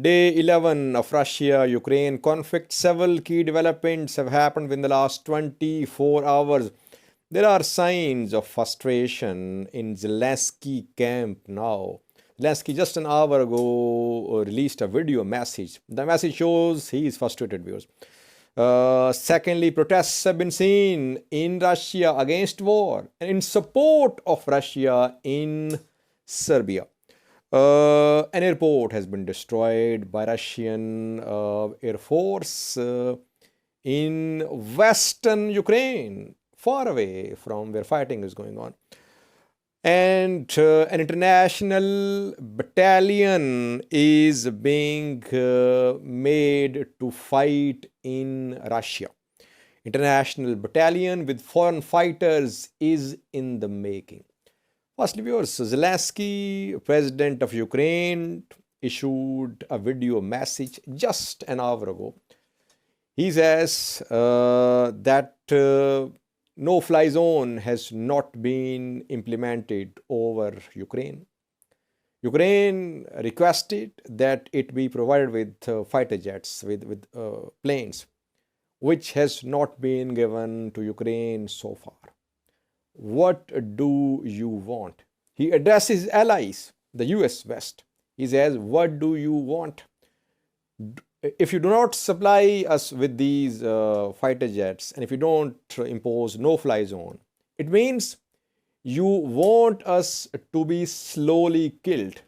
day 11 of Russia-Ukraine conflict. Several key developments have happened within the last 24 hours. There are signs of frustration in Zelensky camp now. Zelensky just an hour ago released a video message. The message shows he is frustrated, viewers. Secondly, protests have been seen in Russia against war and in support of Russia in Serbia. An airport has been destroyed by Russian Air Force in western Ukraine, far away from where fighting is going on. And an international battalion is being made to fight in Russia. International battalion with foreign fighters is in the making. Firstly, viewers, Zelensky, president of Ukraine, issued a video message just an hour ago. He says that no-fly zone has not been implemented over Ukraine. Ukraine requested that it be provided with fighter jets, with planes, which has not been given to Ukraine so far. What do you want? He addresses allies, the US West. He says, what do you want? If you do not supply us with these fighter jets, and if you don't impose no-fly zone, it means you want us to be slowly killed.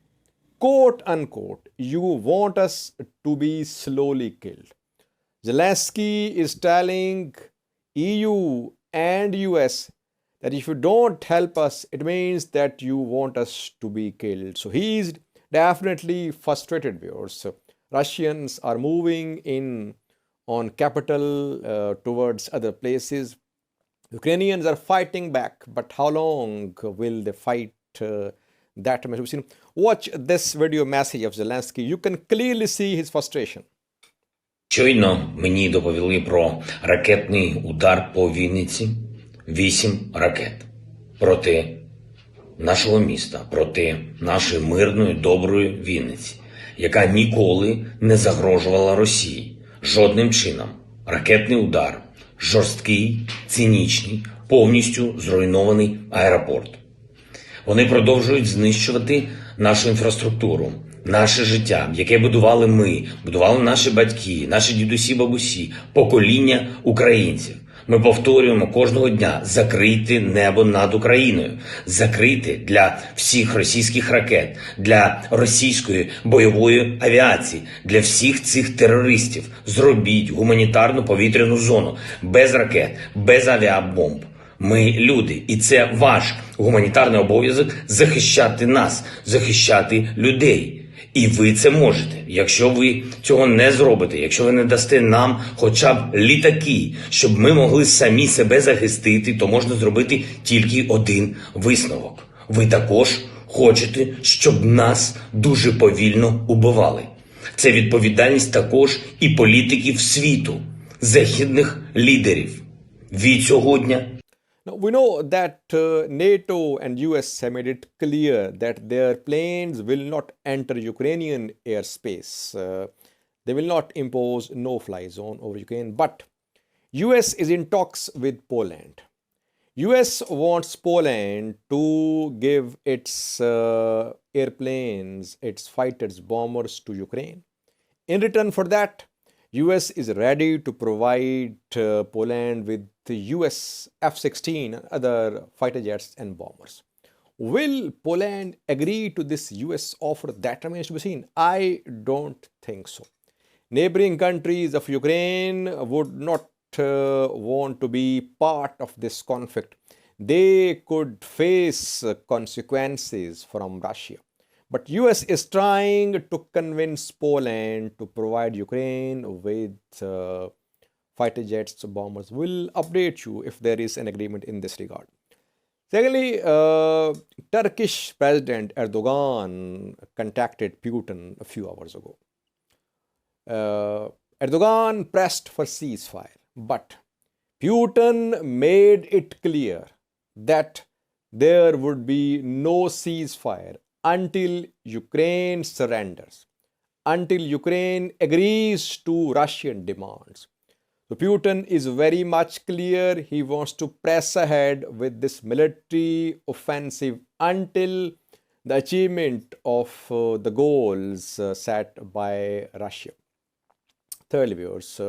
Quote unquote, you want us to be slowly killed. Zelensky is telling EU and US that if you don't help us, it means that you want us to be killed. So he is definitely frustrated, viewers. Russians are moving in on capital towards other places. Ukrainians are fighting back, but how long will they fight? That remains to be seen. Watch this video message of Zelensky. You can clearly see his frustration. Щойно мені доповіли про ракетний удар по Вінниці. 8 ракет проти нашого міста, проти нашої мирної, доброї Вінниці, яка ніколи не загрожувала Росії. Жодним чином. Ракетний удар, жорсткий, цинічний, повністю зруйнований аеропорт. Вони продовжують знищувати нашу інфраструктуру, наше життя, яке будували ми, будували наші батьки, наші дідусі, бабусі, покоління українців. Ми повторюємо кожного дня: закрийте небо над Україною, закрийте для всіх російських ракет, для російської бойової авіації, для всіх цих терористів. Зробіть гуманітарну повітряну зону без ракет, без авіабомб. Ми люди, і це ваш гуманітарний обов'язок захищати нас, захищати людей. І ви це можете. Якщо ви цього не зробите, якщо ви не дасте нам хоча б літаки, щоб ми могли самі себе захистити, то можна зробити тільки один висновок. Ви також хочете, щоб нас дуже повільно убивали. Це відповідальність також і політиків світу, західних лідерів. Від сьогодні Now, we know that NATO and US have made it clear that their planes will not enter Ukrainian airspace. They will not impose no-fly zone over Ukraine. But US is in talks with Poland. US wants Poland to give its airplanes, its fighters, bombers to Ukraine. In return for that, US is ready to provide Poland with the US F-16 and other fighter jets and bombers. Will Poland agree to this US offer? That remains to be seen. I don't think so. Neighboring countries of Ukraine would not want to be part of this conflict. They could face consequences from Russia. But US is trying to convince Poland to provide Ukraine with fighter jets, bombers. We'll update you if there is an agreement in this regard. Secondly, Turkish President Erdogan contacted Putin a few hours ago. Erdogan pressed for ceasefire, but Putin made it clear that there would be no ceasefire until Ukraine surrenders, until Ukraine agrees to Russian demands. So Putin is very much clear. He wants to press ahead with this military offensive until the achievement of the goals set by Russia. Thirdly, viewers,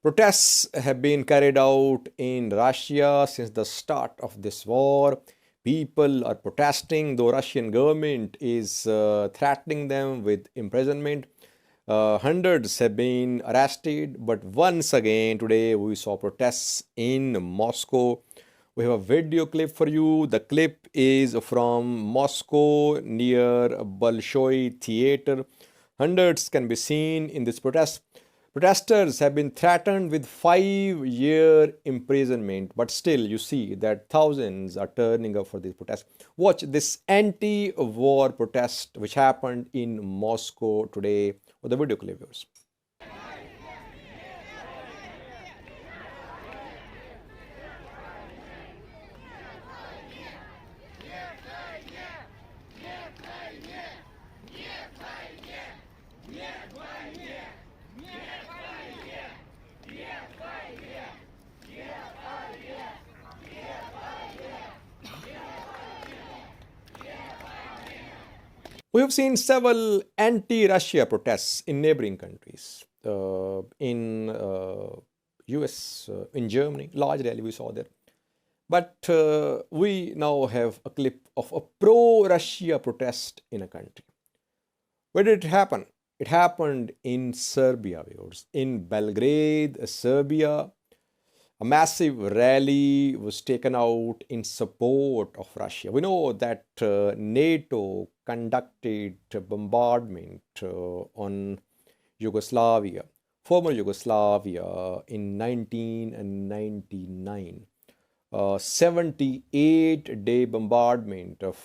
protests have been carried out in Russia since the start of this war. People are protesting, though Russian government is threatening them with imprisonment. Hundreds have been arrested, but once again today we saw protests in Moscow. We have a video clip for you. The clip is from Moscow near Bolshoi Theater. Hundreds can be seen in this protest. Protesters have been threatened with 5-year imprisonment, but still you see that thousands are turning up for these protests. Watch this anti-war protest which happened in Moscow today with the video clip, viewers. We have seen several anti-Russia protests in neighboring countries. In US, in Germany, large rally we saw there. But we now have a clip of a pro-Russia protest in a country. Where did it happen? It happened in Serbia, viewers. In Belgrade, Serbia, a massive rally was taken out in support of Russia. We know that NATO conducted a bombardment on Yugoslavia, former Yugoslavia, in 1999. 78-day bombardment of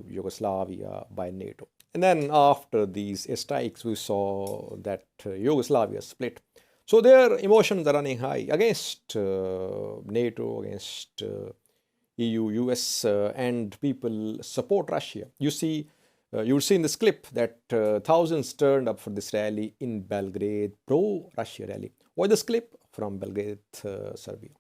Yugoslavia by NATO. And then after these strikes, we saw that Yugoslavia split. So their emotions are running high against NATO, against EU, US, and people support Russia. You see, you'll see in this clip that thousands turned up for this rally in Belgrade, pro-Russia rally. Watch this clip from Belgrade, Serbia.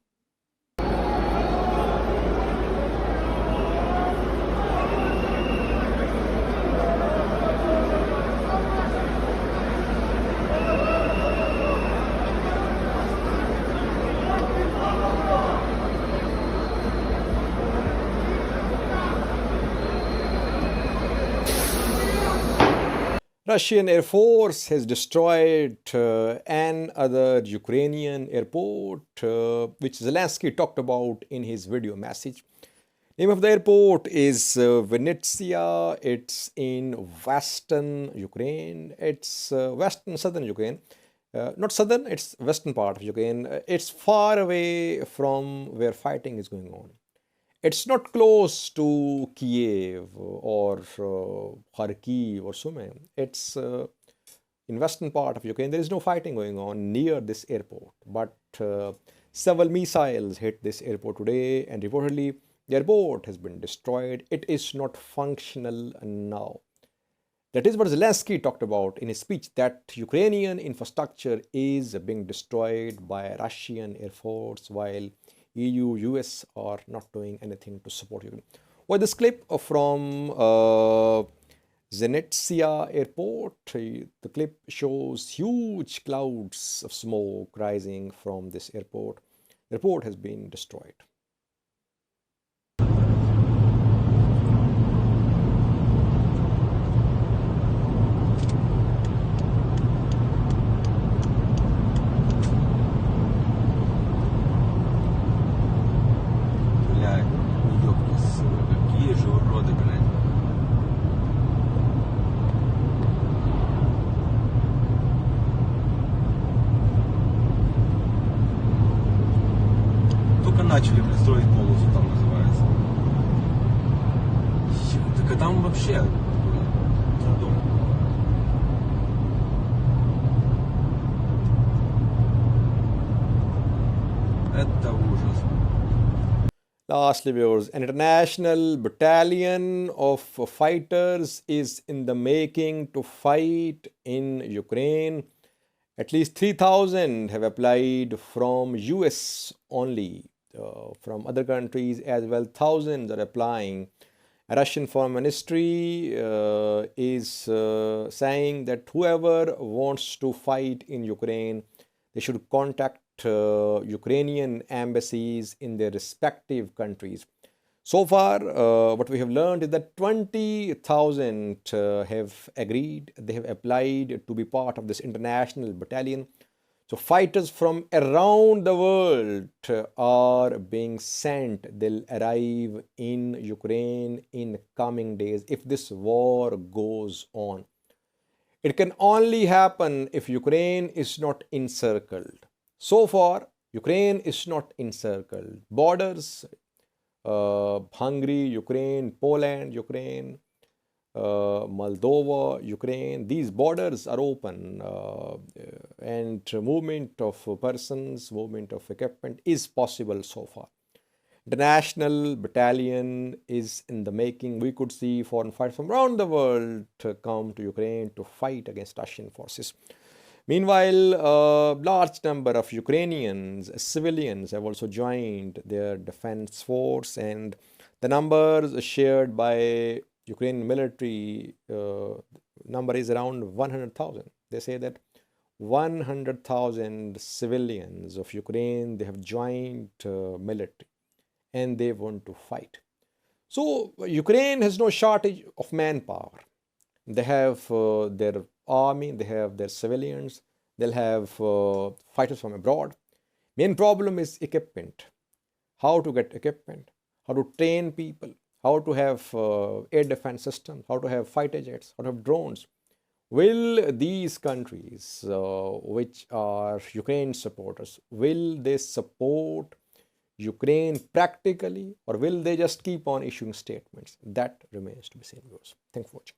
Russian Air Force has destroyed another Ukrainian airport, which Zelensky talked about in his video message. Name of the airport is Vinnytsia. It's in western Ukraine. It's southern Ukraine. Not southern, it's western part of Ukraine. It's far away from where fighting is going on. It's not close to Kiev or Kharkiv or Sumy. It's in western part of Ukraine. There is no fighting going on near this airport. But several missiles hit this airport today, and reportedly the airport has been destroyed. It is not functional now. That is what Zelensky talked about in his speech, that Ukrainian infrastructure is being destroyed by Russian Air Force while EU, US are not doing anything to support Ukraine. Well, this clip from Vinnytsia airport, the clip shows huge clouds of smoke rising from this airport. The airport has been destroyed. Начали строить полосу, там называется. Так а там вообще трудом. Это ужас. Lastly, viewers, an international battalion of fighters is in the making to fight in Ukraine. At least 3,000 have applied from US only. From other countries as well, thousands are applying. A Russian Foreign Ministry is saying that whoever wants to fight in Ukraine, they should contact Ukrainian embassies in their respective countries. So far, what we have learned is that 20,000 have agreed, they have applied to be part of this international battalion. So fighters from around the world are being sent. They'll arrive in Ukraine in coming days if this war goes on. It can only happen if Ukraine is not encircled. So far, Ukraine is not encircled. Borders, Hungary, Ukraine, Poland, Ukraine, Moldova, Ukraine, these borders are open and movement of persons, movement of equipment is possible so far. International battalion is in the making. We could see foreign fighters from around the world to come to Ukraine to fight against Russian forces. Meanwhile, a large number of Ukrainians, civilians, have also joined their defense force, and the numbers shared by Ukrainian military number is around 100,000. They say that 100,000 civilians of Ukraine, they have joined military and they want to fight. So Ukraine has no shortage of manpower. They have their army, they have their civilians, they'll have fighters from abroad. Main problem is equipment. How to get equipment, how to train people, how to have air defense systems, how to have fighter jets, how to have drones. Will these countries, which are Ukraine supporters, will they support Ukraine practically, or will they just keep on issuing statements? That remains to be seen, viewers. Thanks for watching.